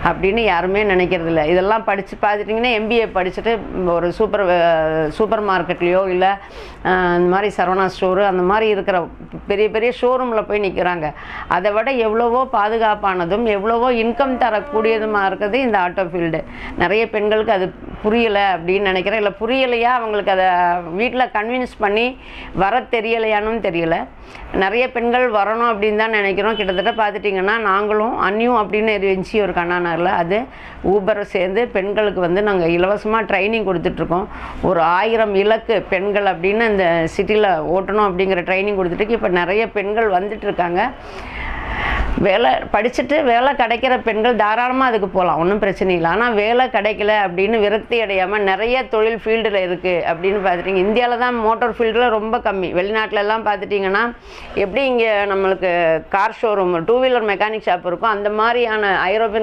அப்படின்னு யாருமே நினைக்கிறதில்ல. இதெல்லாம் படித்து பார்த்துட்டிங்கன்னா எம்பிஏ படிச்சுட்டு ஒரு சூப்பர் மார்க்கெட்லேயோ இல்லை இந்த மாதிரி சரவணா ஸ்டோரு அந்த மாதிரி இருக்கிற பெரிய பெரிய ஷோரூமில் போய் நிற்கிறாங்க. அதை விட எவ்வளவோ பாதுகாப்பானதும் எவ்வளவோ இன்கம் தரக்கூடியதுமாக இருக்குது இந்த ஆட்டோ ஃபீல்டு. நிறைய பெண்களுக்கு அது புரியலை அப்படின்னு நினைக்கிறேன். இல்லை புரியலையா அவங்களுக்கு அதை வீட்டில் கன்வின்ஸ் பண்ணி வர தெரியலையானும் தெரியல. நிறைய பெண்கள் வரணும் அப்படின்னு தான் நினைக்கிறோம். கிட்டத்தட்ட பார்த்துட்டிங்கன்னா நாங்களும் அன்னியும் அப்படின்னு இருந்துச்சு ஒரு கண்ணாநகரில், அது ஊபரை சேர்ந்து பெண்களுக்கு வந்து நாங்கள் இலவசமாக ட்ரைனிங் கொடுத்துட்ருக்கோம். ஒரு 1000 இலக்கு பெண்கள் அப்படின்னு இந்த சிட்டியில் ஓட்டணும் அப்படிங்கிற ட்ரைனிங் கொடுத்துட்டு இப்போ நிறைய பெண்கள் வந்துட்டுருக்காங்க. வேலை படிச்சுட்டு வேலை கிடைக்கிற பெண்கள் தாராளமாக அதுக்கு போகலாம், ஒன்றும் பிரச்சனை இல்லை. ஆனால் வேலை கிடைக்கல அப்படின்னு விரக்தி அடையாமல் நிறைய தொழில் ஃபீல்டில் இருக்குது அப்படின்னு பார்த்துட்டிங்க. இந்தியாவில் தான் மோட்டார் ஃபீல்டில் ரொம்ப கம்மி. வெளிநாட்டிலலாம் பார்த்துட்டிங்கன்னா எப்படி இங்கே நம்மளுக்கு car showroom 2 wheeler mechanic shop இருக்கும், அந்த மாதிரியான ஐரோப்பியன்